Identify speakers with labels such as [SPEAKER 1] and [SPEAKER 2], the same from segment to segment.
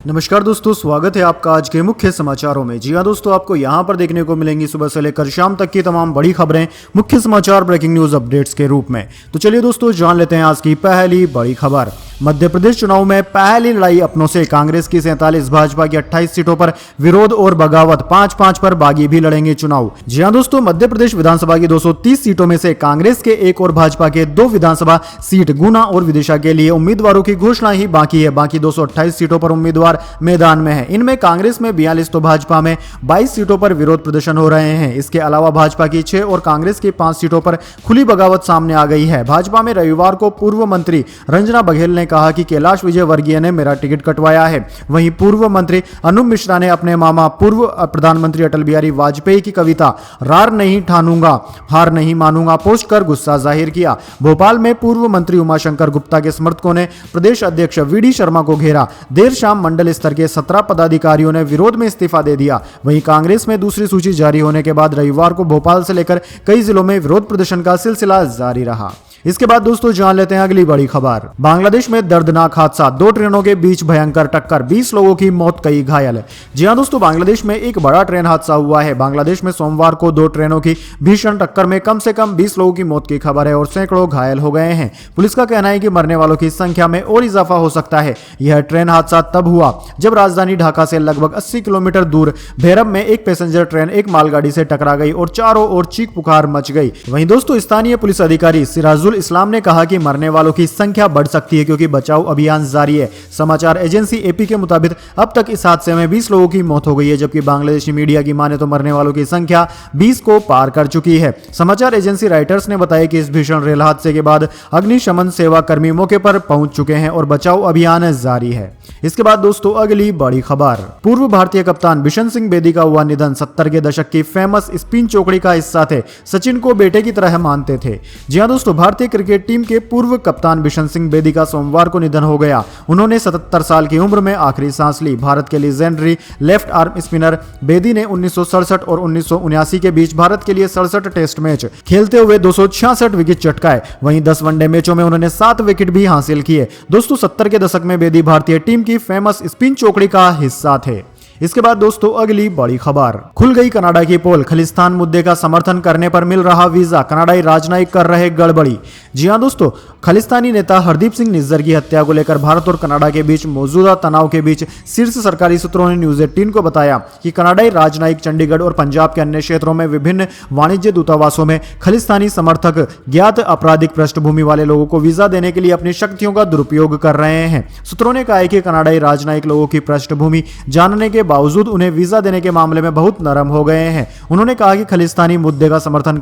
[SPEAKER 1] नमस्कार दोस्तों, स्वागत है आपका आज के मुख्य समाचारों में। जी हाँ दोस्तों, आपको यहाँ पर देखने को मिलेंगी सुबह से लेकर शाम तक की तमाम बड़ी खबरें मुख्य समाचार ब्रेकिंग न्यूज अपडेट्स के रूप में। तो चलिए दोस्तों, जान लेते हैं आज की पहली बड़ी खबर। मध्य प्रदेश चुनाव में पहली लड़ाई अपनों से। कांग्रेस की 47, भाजपा की 28 सीटों पर विरोध और बगावत। 5-5 पर बागी भी लड़ेंगे चुनाव। जी हाँ दोस्तों, मध्य प्रदेश विधानसभा की 230 सीटों में से कांग्रेस के 1 और भाजपा के 2 विधानसभा सीट गुना और विदिशा के लिए उम्मीदवारों की घोषणा ही बाकी है। बाकी 228 सीटों पर उम्मीदवार मैदान में है। इनमें कांग्रेस में 42 तो भाजपा में 22 सीटों पर विरोध प्रदर्शन हो रहे हैं। इसके अलावा भाजपा की 6 और कांग्रेस की 5 सीटों पर खुली बगावत सामने आ गई है। भाजपा में रविवार को पूर्व मंत्री रंजना बघेल ने कहा कि कैलाश विजयवर्गीय ने मेरा टिकट कटवाया है। वहीं पूर्व मंत्री अनूप मिश्रा ने अपने मामा पूर्व प्रधानमंत्री अटल बिहारी वाजपेयी की कविता रार नहीं ठानूंगा हार नहीं मानूंगा पोस्ट कर गुस्सा जाहिर किया। भोपाल में पूर्व मंत्री उमाशंकर गुप्ता के समर्थकों ने प्रदेश अध्यक्ष वीडी शर्मा को घेरा। देर शाम मंडल स्तर के 17 पदाधिकारियों ने विरोध में इस्तीफा दे दिया। वहीं कांग्रेस में दूसरी सूची जारी होने के बाद रविवार को भोपाल से लेकर कई जिलों में विरोध प्रदर्शन का सिलसिला जारी रहा। इसके बाद दोस्तों जान लेते हैं अगली बड़ी खबर। बांग्लादेश में दर्दनाक हादसा, 2 ट्रेनों के बीच भयंकर टक्कर, 20 लोगों की मौत, कई घायल। जी हां दोस्तों, बांग्लादेश में एक बड़ा ट्रेन हादसा हुआ है। बांग्लादेश में सोमवार को 2 ट्रेनों की भीषण टक्कर में कम से कम 20 लोगों की मौत की खबर है और सैकड़ों घायल हो गए हैं। पुलिस का कहना है कि मरने वालों की संख्या में और इजाफा हो सकता है। यह ट्रेन हादसा तब हुआ जब राजधानी ढाका से लगभग 80 किलोमीटर दूर भैरब में एक पैसेंजर ट्रेन एक मालगाड़ी से टकरा गई और चारों ओर चीख पुकार मच गई। वहीं दोस्तों, स्थानीय पुलिस अधिकारी सिराजुल इस्लाम ने कहा कि मरने वालों की संख्या बढ़ सकती है क्योंकि बचाव अभियान जारी है। समाचार एजेंसी एपी के मुताबिक अब तक इस हादसे में 20 लोगों की मौत हो गई है, जबकि बांग्लादेशी मीडिया की माने तो मरने वालों की संख्या 20 को पार कर चुकी है। समाचार एजेंसी राइटर्स ने बताया कि इस भीषण रेल हादसे के बाद अग्निशमन सेवा कर्मी मौके पर पहुंच चुके हैं और बचाव अभियान जारी है। इसके बाद दोस्तों अगली बड़ी खबर। पूर्व भारतीय कप्तान बिशन सिंह बेदी का हुआ निधन। 70 के दशक की फेमस स्पिन चौकड़ी का हिस्सा थे। सचिन को बेटे की तरह मानते थे। जी हां दोस्तों, भारतीय क्रिकेट टीम के पूर्व कप्तान बिशन सिंह बेदी का सोमवार को निधन हो गया। उन्होंने 77 साल की उम्र में आखिरी सांस ली। भारत के legendary left arm spinner Bedi ने 1967 और 1979 के बीच भारत के लिए 67 टेस्ट मैच खेलते हुए 266 विकेट चटकाए। वहीं 10 वनडे मैचों में उन्होंने 7 विकेट भी हासिल किए। दोस्तों, 70 के दशक में बेदी भारतीय टीम की फेमस स्पिन चौकड़ी का हिस्सा थे। इसके बाद दोस्तों अगली बड़ी खबर। खुल गई कनाडा की पोल। खालिस्तान मुद्दे का समर्थन करने पर मिल रहा वीजा। कनाडाई राजनयिक कर रहे गड़बड़ी। जी हां दोस्तों, खालिस्तानी नेता हरदीप सिंह निज्जर की हत्या को लेकर भारत और कनाडा के बीच मौजूदा तनाव के बीच शीर्ष सरकारी सूत्रों ने न्यूज 18 को बताया कि कनाडाई राजनयिक चंडीगढ़ और पंजाब के अन्य क्षेत्रों में विभिन्न वाणिज्य दूतावासों में खालिस्तानी समर्थक ज्ञात आपराधिक पृष्ठभूमि वाले लोगों को वीजा देने के लिए अपनी शक्तियों का दुरुपयोग कर रहे हैं। सूत्रों ने कहा है कि कनाडाई राजनयिक लोगों की पृष्ठभूमि जानने के बावजूद उन्हें वीजा देने के मामले में बहुत नरम हो गए हैं। उन्होंने कहा कि खालिस्तानी मुद्दे का समर्थन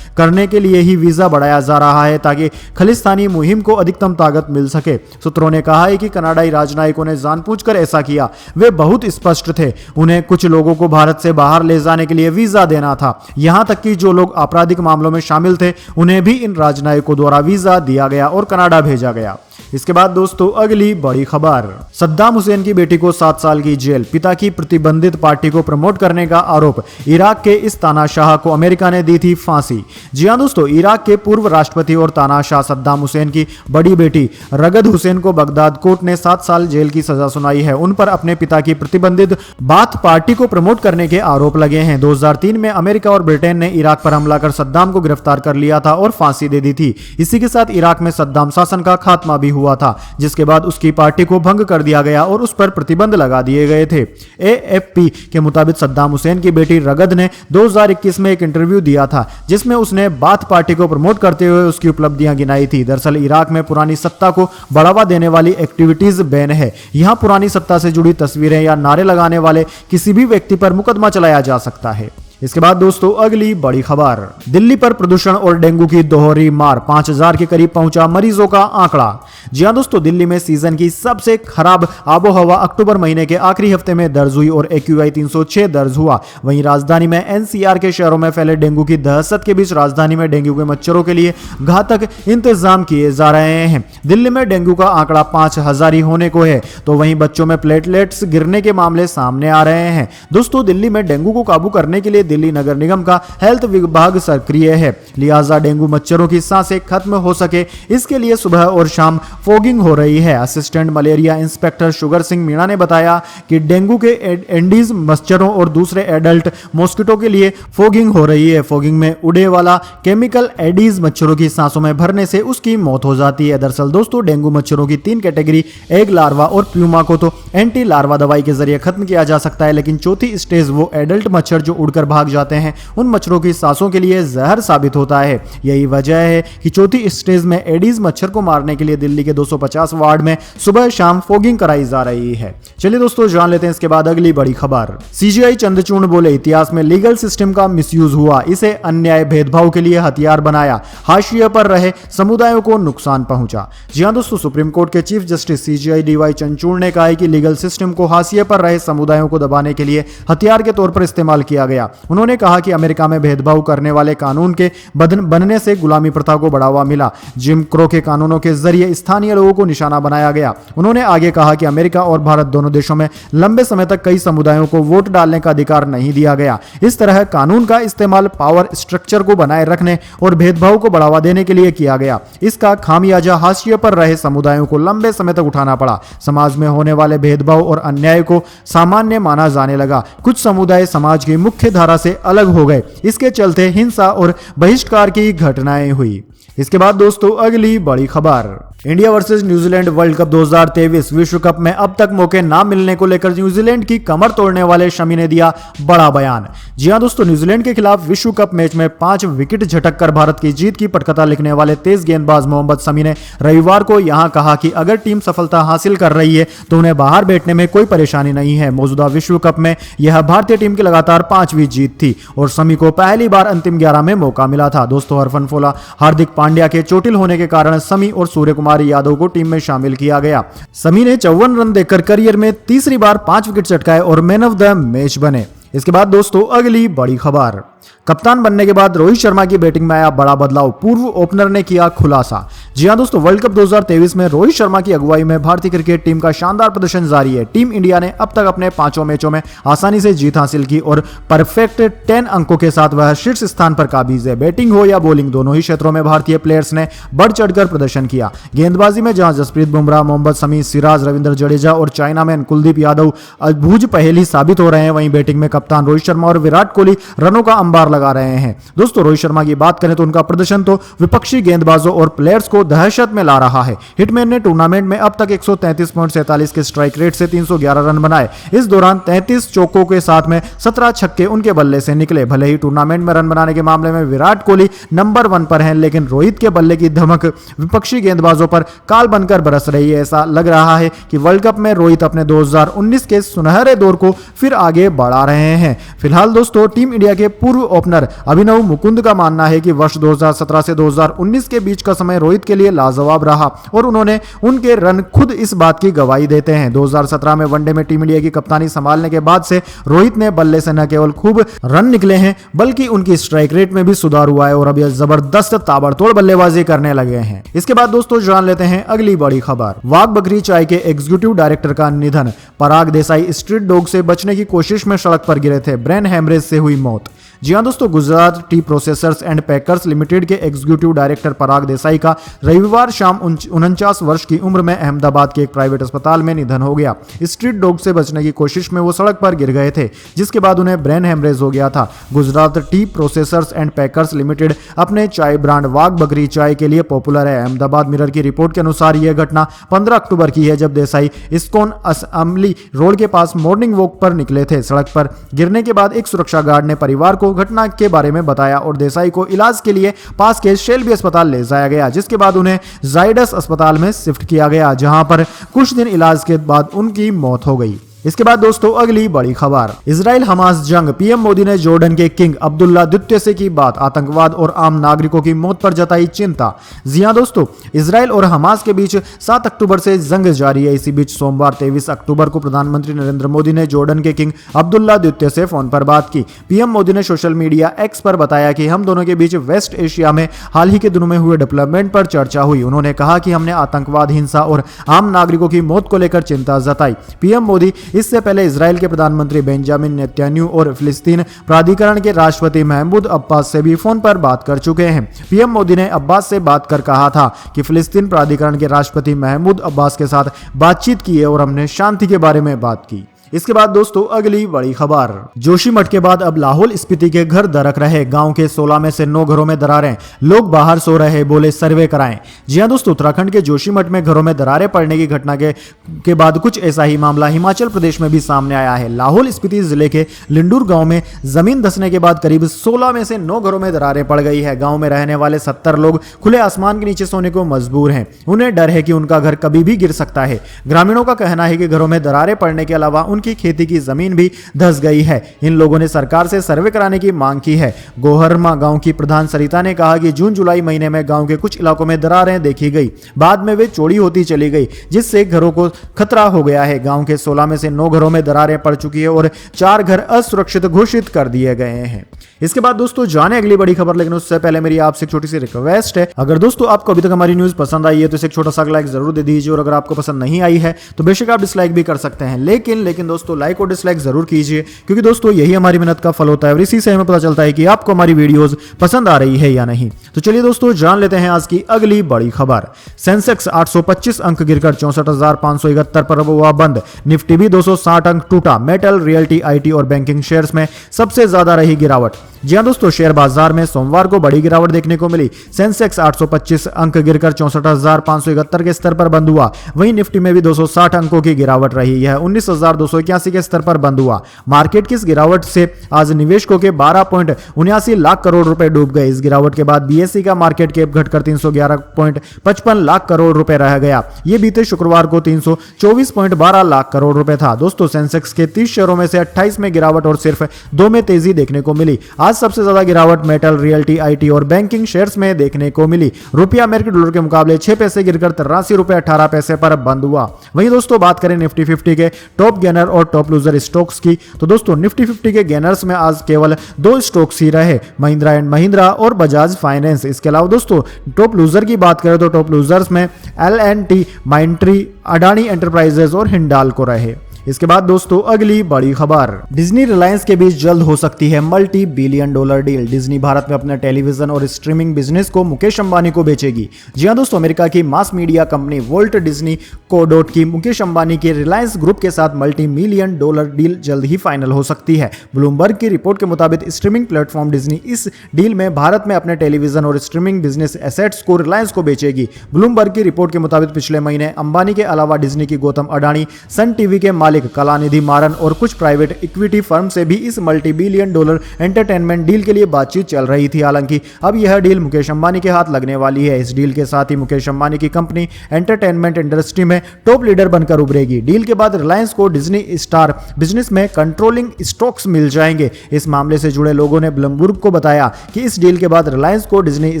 [SPEAKER 1] करने के लिए ही वीजा बढ़ाया जा रहा है ताकि खालिस्तानी मुहिम को अधिकतम ताकत मिल सके। सूत्रों ने कहा है कि कनाडाई राजनयिकों ने जानबूझकर ऐसा किया। वे बहुत स्पष्ट थे। उन्हें कुछ लोगों को भारत से बाहर ले जाने के लिए वीजा देना था। यहां तक कि जो लोग आपराधिक मामलों में शामिल थे उन्हें भी इन राजनयिकों द्वारा वीजा दिया गया और कनाडा भेजा गया। इसके बाद दोस्तों अगली बड़ी खबर। सद्दाम हुसैन की बेटी को 7 साल की जेल। पिता की प्रतिबंधित पार्टी को प्रमोट करने का आरोप। इराक के इस तानाशाह को अमेरिका ने दी थी फांसी। जी हां दोस्तों, इराक के पूर्व राष्ट्रपति और तानाशाह सद्दाम हुसैन की बड़ी बेटी रगद हुसैन को बगदाद कोर्ट ने 7 साल जेल की सजा सुनाई है। उन पर अपने पिता की प्रतिबंधित बाथ पार्टी को प्रमोट करने के आरोप लगे हैं। 2003 में अमेरिका और ब्रिटेन ने इराक पर हमला कर सद्दाम को गिरफ्तार कर लिया था और फांसी दे दी थी। इसी के साथ इराक में सद्दाम शासन का खात्मा भी हुआ था, जिसके बाद उसकी पार्टी को भंग कर दिया गया और उस पर प्रतिबंध लगा दिए गए थे। एएफपी के मुताबिक सद्दाम हुसैन की बेटी रगद ने 2021 में एक इंटरव्यू दिया था जिसमें उसने बाथ पार्टी को प्रमोट करते हुए उसकी उपलब्धियां गिनाई थी। दरअसल इराक में पुरानी सत्ता को बढ़ावा देने वाली एक्टिविटीज बैन है। यहां पुरानी सत्ता से जुड़ी तस्वीरें या नारे लगाने वाले किसी भी व्यक्ति पर मुकदमा चलाया जा सकता है। इसके बाद दोस्तों अगली बड़ी खबर। दिल्ली पर प्रदूषण और डेंगू की दोहरी मार। 5000 के करीब पहुंचा मरीजों का आंकड़ा। जी हां दोस्तों, दिल्ली में सीजन की सबसे खराब आबोहवा अक्टूबर महीने के आखिरी हफ्ते में दर्ज हुई और AQI 306 दर्ज हुआ। वहीं राजधानी में NCR के शहरों में फैले डेंगू की दहशत के बीच राजधानी में डेंगू के मच्छरों के लिए घातक इंतजाम किए जा रहे हैं। दिल्ली में डेंगू का आंकड़ा 5000 ही होने को है, तो वहीं बच्चों में प्लेटलेट्स गिरने के मामले सामने आ रहे हैं। दोस्तों, दिल्ली में डेंगू को काबू करने के लिए दिल्ली नगर निगम का हेल्थ विभाग सक्रिय है, लिहाजा डेंगू मच्छरों की सांसें खत्म हो सके इसके लिए सुबह और शाम फॉगिंग हो रही है। Assistant malaria inspector sugar Singh Meena ने बताया कि डेंगू के एंडीज मच्छरों और दूसरे एडल्ट मॉस्किटो के लिए फॉगिंग हो रही है। फॉगिंग में उड़े वाला केमिकल एडीज मच्छरों की सांसों में भरने से उसकी मौत हो जाती है। दरअसल दोस्तों डेंगू मच्छरों की 3 कैटेगरी, एग लार्वा और प्यूमा को तो एंटी लार्वा दवाई के जरिए खत्म किया जा सकता है, लेकिन चौथी स्टेज वो एडल्ट मच्छर जो उड़कर भाग जाते हैं उन मच्छरों की सांसों के लिए जहर साबित होता है। यही वजह है कि चौथी स्टेज में एडीज मच्छर को मारने के लिए दिल्ली के 250 वार्ड में सुबह शाम फॉगिंग कराई जा रही है। चलिए दोस्तों जान लेते हैं इसके बाद अगली बड़ी खबर। सीजीआई चंद्रचूड़ बोले इतिहास में लीगल सिस्टम का मिसयूज हुआ, इसे अन्याय भेदभाव के लिए हथियार बनाया, हाशिए पर रहे समुदायों को नुकसान पहुंचा। जी हां दोस्तों, सुप्रीम कोर्ट के chief justice CGI D Y Chandrachud ने कहा है कि लीगल सिस्टम को हाशिए पर रहे समुदायों को दबाने के लिए हथियार के तौर पर इस्तेमाल किया गया। उन्होंने कहा कि अमेरिका में भेदभाव करने वाले कानून के बनने से गुलामी प्रथा को बढ़ावा मिला, जिम क्रो के कानूनों के जरिए स्थानीय लोगों को निशाना बनाया गया। उन्होंने आगे कहा कि अमेरिका और भारत दोनों देशों में लंबे समय तक कई समुदायों को वोट डालने का अधिकार नहीं दिया गया। इस तरह कानून का इस्तेमाल पावर स्ट्रक्चर को बनाए रखने और भेदभाव को बढ़ावा देने के लिए किया गया। इसका खामियाजा हाशिए पर रहे समुदायों को लंबे समय तक उठाना पड़ा। समाज में होने वाले भेदभाव और अन्याय को सामान्य माना जाने लगा। कुछ समुदाय समाज की मुख्य धारा से अलग हो गए। इसके चलते हिंसा और बहिष्कार की घटनाएं हुई। इसके बाद दोस्तों अगली बड़ी खबर, India versus New Zealand world cup 2023 विश्व कप में अब तक मौके ना मिलने को लेकर न्यूजीलैंड की कमर तोड़ने वाले शमी ने दिया बड़ा बयान। जी हां दोस्तों, न्यूजीलैंड के खिलाफ विश्व कप मैच में 5 विकेट झटक कर भारत की जीत की पटकथा लिखने वाले तेज गेंदबाज मोहम्मद शमी ने रविवार को यहां कहा कि अगर टीम सफलता हासिल कर रही है तो उन्हें बाहर बैठने में कोई परेशानी नहीं है। मौजूदा विश्व कप में यह भारतीय टीम की लगातार 5वीं जीत थी और शमी को पहली बार अंतिम 11 में मौका मिला था। दोस्तों हरफनफोला हार्दिक पांड्या के चोटिल होने के कारण शमी और सूर्य कुमार यादव को टीम में शामिल किया गया। शमी ने 54 रन देकर करियर में तीसरी बार 5 विकेट चटकाए और मैन ऑफ द मैच बने। इसके बाद दोस्तों अगली बड़ी खबर, कप्तान बनने के बाद रोहित शर्मा की बैटिंग में आया बड़ा बदलाव, पूर्व ओपनर ने किया खुलासा। जी हां दोस्तों, वर्ल्ड कप 2023 में रोहित शर्मा की अगुवाई में भारतीय क्रिकेट टीम का शानदार प्रदर्शन जारी है। टीम इंडिया ने अब तक अपने 5 मैचों में आसानी से जीत हासिल की और परफेक्ट 10 अंकों के साथ वह शीर्ष स्थान पर काबिज है। बैटिंग हो या बॉलिंग, दोनों ही क्षेत्रों में भारतीय प्लेयर्स ने बढ़ चढ़कर प्रदर्शन किया। गेंदबाजी में जहां जसप्रीत बुमराह, मोहम्मद शमी, सिराज, रविंद्र जडेजा और चाइना मैन कुलदीप यादव अद्भुत पहेली साबित हो रहे हैं, वहीं बैटिंग में कप्तान रोहित शर्मा और विराट कोहली रनों का अंबार लगा रहे हैं। दोस्तों रोहित शर्मा की बात करें तो उनका प्रदर्शन तो विपक्षी गेंदबाजों और प्लेयर्स को दहशत में ला रहा है। हिटमैन ने टूर्नामेंट में अब तक 133.47 के स्ट्राइक रेट से 311 रन बनाए। इस दौरान 33 चौकों के साथ में 17 छक्के उनके बल्ले से निकले। भले ही टूर्नामेंट में रन बनाने के मामले में विराट कोहली नंबर 1 पर हैं, लेकिन रोहित के बल्ले की धमक विपक्षी गेंदबाजों पर काल बनकर बरस रही है। ऐसा लग रहा है कि वर्ल्ड कप में रोहित अपने 2019 के सुनहरे दौर को फिर आगे बढ़ा रहे हैं। फिलहाल दोस्तों टीम इंडिया के पूर्व ओपनर अभिनव मुकुंद का मानना है कि वर्ष 2017 से 2019 के बीच का समय रोहित के लिए लाजवाब रहा और उन्होंने उनके रन खुद इस बात की गवाही देते हैं। 2017 में वनडे में टीम इंडिया की कप्तानी संभालने के बाद से रोहित ने बल्ले से न केवल खूब रन निकले हैं बल्कि उनकी स्ट्राइक रेट में भी सुधार हुआ है और अब यह जबरदस्त ताबड़तोड़ बल्लेबाजी करने लगे हैं। इसके बाद दोस्तों जान लेते हैं अगली बड़ी खबर, वाघ बकरी चाय के एग्जीक्यूटिव डायरेक्टर का निधन। पराग देसाई स्ट्रीट डॉग से बचने की कोशिश में सड़क पर गिरे थे, ब्रेन हेमरेज से हुई मौत। जी हां दोस्तों, Gujarat tea processors and packers limited के एग्जीक्यूटिव डायरेक्टर पराग देसाई का रविवार शाम 49 वर्ष की उम्र में अहमदाबाद के एक प्राइवेट अस्पताल में निधन हो गया। स्ट्रीट डॉग से बचने की कोशिश में वो सड़क पर गिर गए थे, जिसके बाद उन्हें ब्रेन हेमरेज हो गया था। Gujarat tea processors and packers limited अपने चाय ब्रांड वाघ बकरी चाय के लिए पॉपुलर है। अहमदाबाद मिरर की रिपोर्ट के अनुसार यह घटना 15 अक्टूबर की है, जब देसाई इस्कॉन असेंबली रोड के पास मॉर्निंग वॉक पर निकले थे। सड़क पर गिरने के बाद एक सुरक्षा गार्ड ने परिवार को घटना के बारे में बताया और देसाई को इलाज के लिए पास के शेल्बी अस्पताल ले जाया गया, जिसके बाद उन्हें जाइडस अस्पताल में शिफ्ट किया गया, जहां पर कुछ दिन इलाज के बाद उनकी मौत हो गई। इसके बाद दोस्तों अगली बड़ी खबर, इजराइल हमास जंग, पीएम मोदी ने जॉर्डन के किंग अब्दुल्ला द्वितीय से की बात, आतंकवाद और आम नागरिकों की मौत पर जताई चिंता। जी हां दोस्तों, इजराइल और हमास के बीच 7 अक्टूबर से जंग जारी है। इसी बीच सोमवार 23 अक्टूबर को प्रधानमंत्री नरेंद्र मोदी ने जॉर्डन के किंग अब्दुल्ला द्वितीय से फोन पर बात की। पीएम मोदी ने सोशल मीडिया एक्स पर बताया कि हम दोनों के बीच वेस्ट एशिया में हाल ही के दिनों में हुए डेवलपमेंट पर चर्चा हुई। उन्होंने कहा कि हमने आतंकवाद, हिंसा और आम नागरिकों की मौत को लेकर चिंता जताई। पीएम मोदी इससे पहले इजराइल के प्रधानमंत्री बेंजामिन नेतन्याहू और फिलिस्तीन प्राधिकरण के राष्ट्रपति महमूद अब्बास से भी फोन पर बात कर चुके हैं। पीएम मोदी ने अब्बास से बात कर कहा था कि फिलिस्तीन प्राधिकरण के राष्ट्रपति महमूद अब्बास के साथ बातचीत की है और हमने शांति के बारे में बात की। इसके बाद दोस्तों अगली बड़ी खबर, जोशीमठ के बाद अब लाहौल स्पीति के घर दरक रहे, गांव के 16 में से 9 घरों में दरारें, लोग बाहर सो रहे, बोले सर्वे कराएं। जी हां दोस्तों, उत्तराखंड के जोशीमठ में घरों में दरारें पड़ने की घटना के बाद कुछ ऐसा ही मामला हिमाचल प्रदेश में भी सामने आया है। लाहौल स्पीति जिले के लिंडूर गांव में जमीन धंसने के बाद करीब 16 में से 9 घरों में दरारें पड़ गई है। गांव में रहने वाले 70 लोग खुले आसमान के नीचे सोने को मजबूर हैं। उन्हें डर है कि उनका घर कभी भी गिर सकता है। ग्रामीणों का कहना है कि घरों में दरारें पड़ने के अलावा उनकी खेती की जमीन भी धंस गई है। इन लोगों ने सरकार से सर्वे कराने की मांग की है। गोहरमा गांव की प्रधान सरिता ने कहा कि जून जुलाई महीने में गांव के कुछ इलाकों में दरारें देखी गई, बाद में वे चौड़ी होती चली गई, जिससे घरों को खतरा हो गया है। गांव के 16 में से 9 घरों में दरारें पड़ चुकी है और 4 घर असुरक्षित घोषित कर दिए गए हैं। इसके बाद दोस्तों जाने अगली बड़ी खबर, लेकिन उससे पहले मेरी आपसे एक छोटी सी रिक्वेस्ट है, अगर दोस्तों आपको अभी तक हमारी न्यूज पसंद आई है तो इसे एक छोटा सा लाइक जरूर दे दीजिए, और अगर आपको पसंद नहीं आई है तो बेशक आप डिसलाइक भी कर सकते हैं, लेकिन दोस्तों लाइक और डिसलाइक जरूर कीजिए, क्योंकि दोस्तों यही हमारी मेहनत का फल होता है और इसी से हमें पता चलता है कि आपको हमारी वीडियोस पसंद आ रही है या नहीं। तो चलिए दोस्तों जान लेते हैं आज की अगली बड़ी खबर। सेंसेक्स 825 अंक गिरकर 64,571 पर हुआ बंद। निफ्टी भी 260 अंक टूटा। मेटल, रियल्टी, आईटी और बैंकिंग शेयर्स में सबसे ज्यादा रही गिरावट। जी हां दोस्तों, शेयर बाजार में सोमवार को बड़ी गिरावट देखने को मिली। सेंसेक्स 825 अंक गिरकर 64,571 के स्तर पर बंद हुआ। वहीं निफ्टी में भी 260 अंकों की गिरावट रही। यह 19,281 के स्तर पर बंद हुआ। मार्केट की इस गिरावट से आज निवेशकों के 12.79 लाख करोड़ रुपए डूब गए। इस गिरावट के बाद बीएसई का मार्केट कैप घटकर 311.55 लाख करोड़ रुपए रह गया। यह बीते शुक्रवार को 324.12 लाख करोड़ रुपए था। दोस्तों सेंसेक्स के 30 शेयरों में से 28 में गिरावट और सिर्फ 2 में तेजी देखने को मिली। आज सबसे ज्यादा गिरावट मेटल, रियल्टी, आईटी और बैंकिंग शेयर्स में देखने को मिली। रुपया अमेरिकी डॉलर के मुकाबले 6 पैसे गिरकर 83 रुपए 18 पैसे पर बंद हुआ। वहीं दोस्तों बात करें निफ्टी 50 के टॉप गेनर और टॉप लूजर स्टॉक्स की, तो दोस्तों निफ्टी 50 के गेनर्स में आज केवल 2 स्टॉक्स ही रहे, महिंद्रा एंड महिंद्रा और बजाज फाइनेंस। इसके अलावा दोस्तों टॉप लूजर की बात करें तो टॉप लूजर्स में L&T, माइंट्री, अडानी एंटरप्राइजेस और हिंडाल्को रहे। इसके बाद दोस्तों अगली बड़ी खबर, डिज्नी रिलायंस के बीच जल्द हो सकती है multi billion dollar deal. Disney Bharat में अपने टेलीविजन और स्ट्रीमिंग बिजनेस को मुकेश अंबानी को बेचेगी। जी हां दोस्तों, अमेरिका की mass media company Walt Disney कोडोट की मुकेश अंबानी के रिलायंस ग्रुप के साथ मल्टी मिलियन डॉलर डील जल्द ही फाइनल हो सकती है। ब्लूमबर्ग की रिपोर्ट के मुताबिक स्ट्रीमिंग प्लेटफॉर्म डिज्नी इस डील में भारत में अपने टेलीविजन और स्ट्रीमिंग बिजनेस एसेट्स को रिलायंस को बेचेगी। ब्लूमबर्ग की रिपोर्ट के मुताबिक पिछले महीने अंबानी के अलावा डिज्नी की गौतम अडानी, सन टीवी के मालिक कलानिधि मारन और कुछ प्राइवेट इक्विटी फर्म से भी इस multi billion dollar entertainment deal के लिए बातचीत चल रही थी। हालांकि अब यह डील मुकेश अंबानी के हाथ लगने वाली है। इस डील के साथ ही मुकेश अंबानी की कंपनी एंटरटेनमेंट इंडस्ट्री में टॉप लीडर बनकर उभरेगी। डील के बाद रिलायंस को डिज्नी स्टार बिजनेस में कंट्रोलिंग स्टॉक्स मिल जाएंगे। इस मामले से जुड़े लोगों ने ब्लूमबर्ग को बताया कि इस डील के बाद रिलायंस को डिज्नी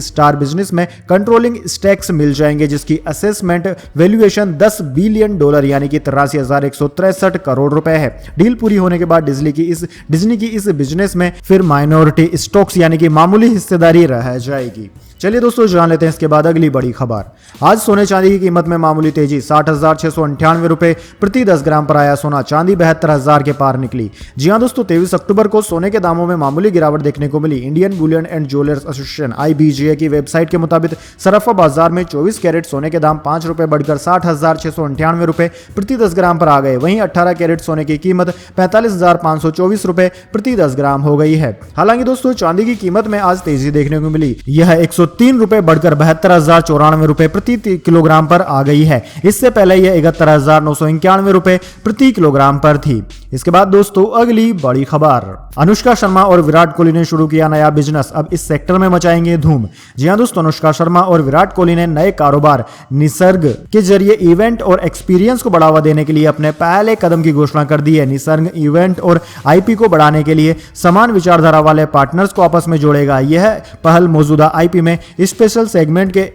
[SPEAKER 1] स्टार बिजनेस में कंट्रोलिंग स्टेक्स मिल जाएंगे, जिसकी असेसमेंट वैल्यूएशन 10 बिलियन डॉलर यानी कि 83,163 करोड़ रुपए है। डील पूरी होने के बाद डिज्नी की इस बिजनेस में फिर माइनॉरिटी स्टॉक्स यानी कि मामूली हिस्सेदारी रह जाएगी। चलिए दोस्तों जान लेते हैं इसके बाद अगली बड़ी खबर। आज सोने चांदी की कीमत में मामूली तेजी, 60,698 रुपए प्रति 10 ग्राम पर आया सोना। चांदी 72,000 के पार निकली। जी हां दोस्तों, 23 अक्टूबर को सोने के दामों में मामूली गिरावट देखने को मिली। Indian bullion and jewellers association IBGA की वेबसाइट के मुताबिक सराफा बाजार में 24 कैरेट सोने के दाम 5 रुपए बढ़कर 60,698 रुपए प्रति 10 ग्राम पर आ गए। वहीं 18 कैरेट सोने की कीमत 45,524 रुपए प्रति 10 ग्राम हो गई है। हालांकि दोस्तों चांदी की कीमत में आज तेजी देखने को मिली। यह 103 रुपए बढ़कर 72,094 रुपए प्रति किलोग्राम पर आ गई है। इससे पहले यह 71,991 रुपए प्रति किलोग्राम पर थी। इसके बाद दोस्तों अगली बड़ी खबर, अनुष्का शर्मा और विराट कोहली ने शुरू किया नया बिजनेस, अब इस सेक्टर में मचाएंगे धूम। जी हां दोस्तों, अनुष्का शर्मा और विराट कोहली ने नए कारोबार निसर्ग के जरिए इवेंट और एक्सपीरियंस को बढ़ावा देने के लिए अपने पहले कदम की घोषणा कर दी है। निसर्ग इवेंट और IP को बढ़ाने के लिए समान विचारधारा वाले पार्टनर्स को आपस में जोड़ेगा। यह पहल मौजूदा IP में स्पेशल सेगमेंट के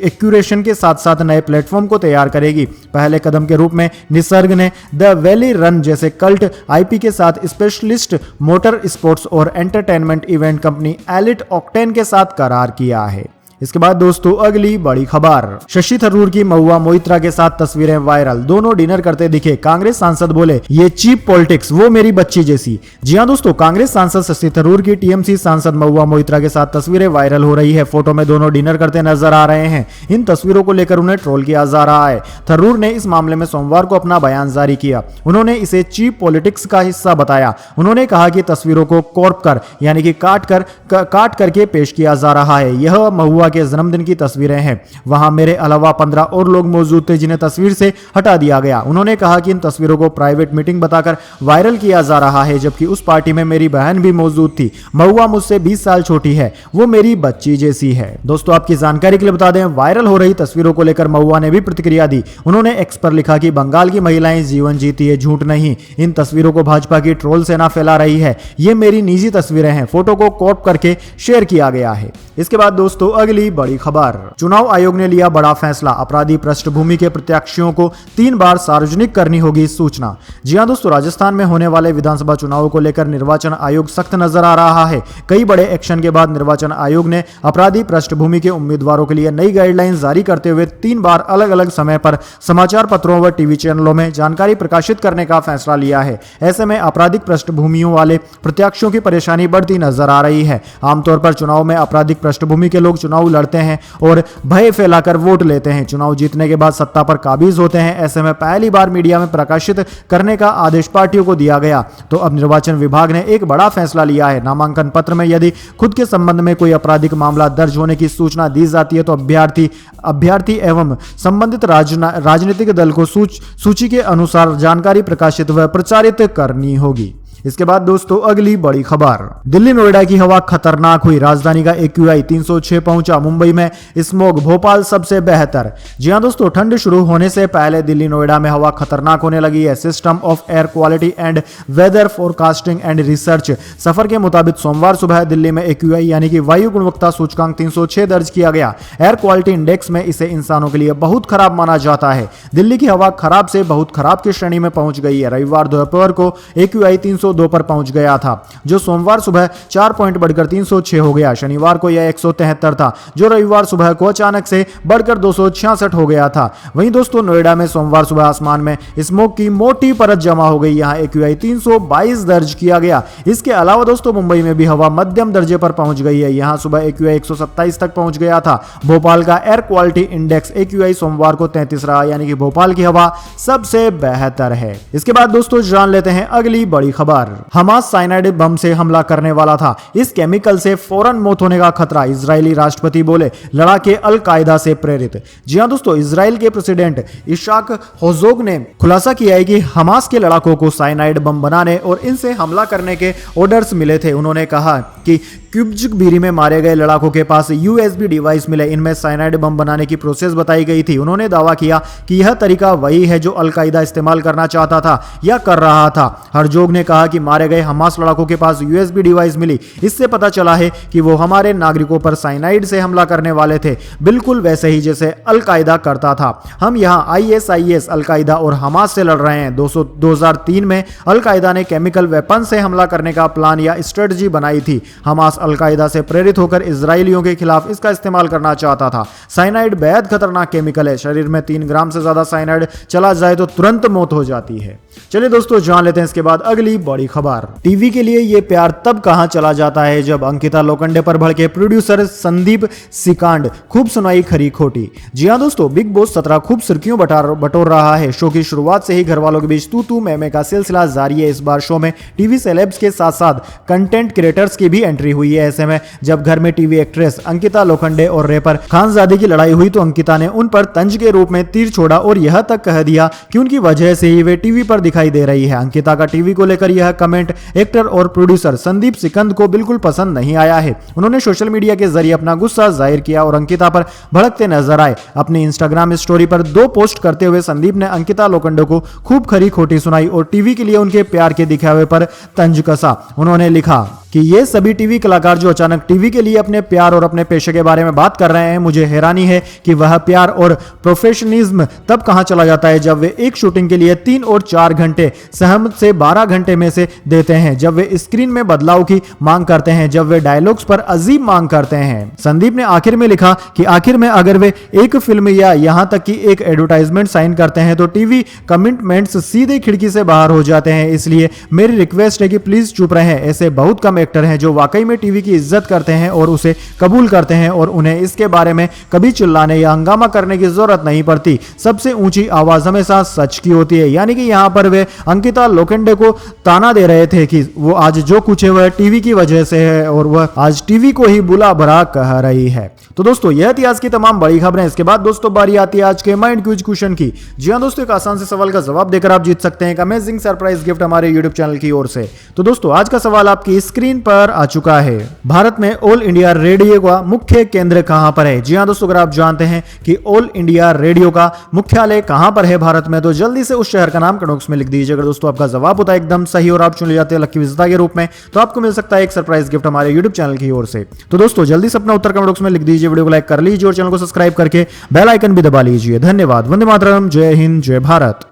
[SPEAKER 1] एक्यूरेशन के साथ साथ नए प्लेटफॉर्म को तैयार करेगी। पहले कदम के रूप में निसर्ग ने द वैली रन जैसे कल्ट IP के साथ स्पेशलिस्ट मोटर स्पोर्ट्स और entertainment event company elite octane के साथ करार किया है। इसके बाद दोस्तों अगली बड़ी खबर, शशि थरूर की महुआ मोइत्रा के साथ तस्वीरें वायरल, दोनों डिनर करते दिखे, कांग्रेस सांसद बोले ये चीप पॉलिटिक्स, वो मेरी बच्ची जैसी। जी हां दोस्तों, कांग्रेस सांसद शशि थरूर की टीएमसी सांसद महुआ मोइत्रा के साथ तस्वीरें वायरल हो रही है। फोटो में दोनों डिनर करते नजर आ रहे हैं। इन तस्वीरों को लेकर उन्हें ट्रोल किया जा रहा है। थरूर ने इस मामले में सोमवार को अपना बयान जारी किया। उन्होंने इसे चीप पॉलिटिक्स का हिस्सा बताया। उन्होंने कहा कि तस्वीरों को कॉर्प कर यानी कि काट करके पेश किया जा रहा है। यह महुआ के जन्मदिन की तस्वीरें हैं। वहां मेरे अलावा 15 और लोग मौजूद थे जिन्हें तस्वीर से हटा दिया गया। उन्होंने कहा कि इन तस्वीरों को प्राइवेट मीटिंग बताकर वायरल किया जा रहा है, जबकि उस पार्टी में मेरी बहन भी मौजूद थी। महुआ मुझसे 20 साल छोटी है, वो मेरी बच्ची जैसी है। दोस्तों आपकी जानकारी के लिए बता दें, वायरल हो रही तस्वीरों को लेकर महुआ ने भी प्रतिक्रिया दी। उन्होंने एक्स पर लिखा कि बंगाल की महिलाएं जीवन जीती है, झूठ नहीं। इन तस्वीरों को भाजपा की ट्रोल सेना फैला रही है। ये मेरी निजी तस्वीरें हैं। फोटो को क्रॉप करके शेयर किया गया है। इसके बाद दोस्तों अगली बड़ी खबर, चुनाव आयोग ने लिया बड़ा फैसला, अपराधी पृष्ठभूमि के प्रत्याशियों को 3 बार सार्वजनिक करनी होगी सूचना। जी हां दोस्तों, राजस्थान में होने वाले विधानसभा चुनावों को लेकर निर्वाचन आयोग सख्त नजर आ रहा है। कई बड़े एक्शन के बाद निर्वाचन आयोग ने अपराधी पृष्ठभूमि के उम्मीदवारों के लिए नई गाइडलाइन जारी करते हुए 3 बार अलग अलग समय पर समाचार पत्रों व टीवी चैनलों में जानकारी प्रकाशित करने का फैसला लिया है। ऐसे में आपराधिक पृष्ठभूमियों वाले प्रत्याशियों की परेशानी बढ़ती नजर आ रही है। आमतौर पर चुनाव में आपराधिक पृष्ठभूमि के लोग चुनाव लड़ते हैं और भय फैलाकर वोट लेते हैं। चुनाव जीतने के बाद सत्ता पर काबिज होते हैं। ऐसे में पहली बार मीडिया में प्रकाशित करने का आदेश पार्टियों को दिया गया। तो अब निर्वाचन विभाग ने एक बड़ा फैसला लिया है। नामांकन पत्र में यदि खुद के संबंध में कोई आपराधिक मामला दर्ज होने की सूचना दी जाती है तो अभ्यर्थी एवं संबंधित राजनीतिक दल को सूची के अनुसार जानकारी प्रकाशित व प्रचारित करनी होगी। इसके बाद दोस्तों अगली बड़ी खबर, दिल्ली नोएडा की हवा खतरनाक हुई, राजधानी का AQI 306 पहुंचा, मुंबई में स्मॉग, भोपाल सबसे बेहतर। जी हां दोस्तों, ठंड शुरू होने से पहले दिल्ली नोएडा में हवा खतरनाक होने लगी है। System of air quality and weather forecasting and research SAFAR के मुताबिक सोमवार सुबह दिल्ली में AQI यानी कि वायु गुणवत्ता सूचकांक 306 दर्ज किया गया। एयर क्वालिटी इंडेक्स में इसे इंसानों के लिए बहुत खराब माना जाता है। दिल्ली की हवा खराब से बहुत खराब की श्रेणी में पहुंच गई है। रविवार दोपहर को AQI 302 पर पहुंच गया था, जो सोमवार सुबह 4 पॉइंट बढ़कर 306 हो गया। शनिवार को यह 173 था, जो रविवार सुबह को अचानक से बढ़कर 266 हो गया था। वहीं दोस्तों नोएडा में सोमवार सुबह आसमान में स्मोक की मोटी परत जमा हो गई। यहां AQI 322 दर्ज किया गया। इसके अलावा दोस्तों मुंबई में भी हवा मध्यम दर्जे पर पहुंच गई है। यहां सुबह AQI 127 तक पहुंच गया था। भोपाल का एयर क्वालिटी इंडेक्स AQI सोमवार को 33 रहा, यानी कि भोपाल की हवा सबसे बेहतर है। इसके बाद दोस्तों जान लेते हैं अगली बड़ी खबर, हमास साइनाइड बम से हमला करने वाला था, इस केमिकल से फौरन मौत होने का खतरा, इजरायली राष्ट्रपति बोले, लड़ाके अल कायदा से प्रेरित। जी हां दोस्तों, इजराइल के प्रेसिडेंट इशाक हेर्ज़ोग ने खुलासा किया है कि हमास के लड़ाकों को साइनाइड बम बनाने और इनसे हमला करने के ऑर्डर्स मिले थे। उन्होंने कहा कि क्यूब्जकबीरी में मारे गए लड़ाकों के पास USB डिवाइस मिले, इनमें साइनाइड बम बनाने की प्रोसेस बताई गई थी। उन्होंने दावा किया कि यह तरीका वही है जो अल कायदा इस्तेमाल करना चाहता था या कर रहा था। हेर्ज़ोग ने कहा कि मारे गए हमास लड़ाकों के पास USB डिवाइस मिली, इससे पता चला है कि वो हमारे नागरिकों पर साइनाइड से हमला करने वाले थे, बिल्कुल वैसे ही जैसे अल कायदा करता था। हम यहाँ ISIS, अल कायदा और हमास से लड़ रहे हैं। 2003 में अल कायदा ने केमिकल वेपन से हमला करने का प्लान या स्ट्रेटजी बनाई थी। हमास अल कायदा से प्रेरित होकर इजरायलियों के खिलाफ इसका इस्तेमाल करना चाहता था। साइनाइड बेहद खतरनाक केमिकल है। शरीर में 3 ग्राम से ज्यादा साइनाइड चला जाए तो तुरंत मौत हो जाती है। चलिए दोस्तों जान लेते हैं इसके बाद अगली बड़ी खबर, टीवी के लिए ये प्यार तब कहां चला जाता है जब अंकिता लोखंडे पर भड़के प्रोड्यूसर संदीप सिकांड, खूब सुनाई खरी खोटी। जी हां दोस्तों, बिग बॉस 17 खूब सुर्खियों बटोर रहा है। शो की शुरुआत से ही घर वालों के बीच तू मैं का सिलसिला जारी है। इस बार शो में टीवी सेलेब्स के साथ साथ कंटेंट क्रिएटर्स की भी एंट्री हुई है। ऐसे में जब घर में टीवी एक्ट्रेस अंकिता लोखंडे और रैपर खानजादी की लड़ाई हुई तो अंकिता ने उन पर तंज के रूप में तीर छोड़ा और यह तक कह दिया कि उनकी वजह से ही वे टीवी पर दिखाई दे रही है। अंकिता का टीवी को लेकर यह कमेंट एक्टर और प्रोड्यूसर संदीप सिकंद को बिल्कुल पसंद नहीं आया है। उन्होंने सोशल मीडिया के जरिए अपना गुस्सा जाहिर किया और अंकिता पर भड़कते नजर आए। अपनी इंस्टाग्राम स्टोरी पर 2 पोस्ट करते हुए संदीप ने अंकिता लोखंडे को खूब खरी खोटी सुनाई और टीवी के लिए उनके प्यार के दिखावे पर तंज कसा। उन्होंने लिखा, कि ये सभी टीवी कलाकार जो अचानक टीवी के लिए अपने प्यार और अपने पेशे के बारे में बात कर रहे हैं, मुझे हैरानी है कि वह प्यार और प्रोफेशनलिज्म तब कहां चला जाता है जब वे एक शूटिंग के लिए 3 और 4 घंटे सहमत से 12 घंटे में से देते हैं, जब वे स्क्रीन में बदलाव की मांग करते हैं, जब वे डायलॉग्स पर अजीब मांग करते हैं। संदीप ने आखिर में लिखा कि आखिर में अगर वे एक फिल्म या यहां तक कि एक एडवर्टाइजमेंट साइन करते हैं तो टीवी कमिटमेंट्स सीधे खिड़की से बाहर हो जाते हैं। इसलिए मेरी रिक्वेस्ट है कि प्लीज चुप रहें। ऐसे बहुत कम एक्टर हैं जो वाकई में टीवी की इज्जत करते हैं और उसे कबूल करते हैं और उन्हें इसके बारे में कभी चिल्लाने या हंगामा करने की जरूरत नहीं पड़ती। सबसे ऊंची आवाज हमेशा सच की होती है। यानी कि यहां पर वे अंकिता लोखंडे को ताना दे रहे थे कि वो आज जो कुछ है वह टीवी की वजह से है और वह आज टीवी को ही बुला भरा कह रही है। तो दोस्तों यह थी आज की तमाम बड़ी खबरें। इसके बाद दोस्तों बारी आती है आज के माइंड क्विज क्वेश्चन की। जी हां दोस्तों, एक आसान से सवाल का जवाब देकर आप जीत सकते हैं एक अमेजिंग सरप्राइज गिफ्ट हमारे यूट्यूब चैनल की ओर से। तो दोस्तों आज का सवाल आपकी स्क्रीन पर आ चुका है। भारत में ऑल इंडिया रेडियो का मुख्य केंद्र कहां पर है? जी हां दोस्तों, अगर आप जानते हैं कि ऑल इंडिया रेडियो का मुख्यालय कहां पर है भारत में, तो जल्दी से उस शहर का नाम कमेंट बॉक्स में लिख दीजिए। अगर दोस्तों आपका जवाब होता है एकदम सही और आप चुन जाते हैं लकी विजेता के रूप में, तो आपको मिल सकता है एक सरप्राइज गिफ्ट हमारे यूट्यूब चैनल की ओर से। तो दोस्तों जल्दी से अपना उत्तर कमेंट बॉक्स में लिख दीजिए, वीडियो को लाइक कर लीजिए और चैनल को सब्सक्राइब करके बेल आइकन भी दबा लीजिए। धन्यवाद। वंदे मातरम। जय हिंद, जय भारत।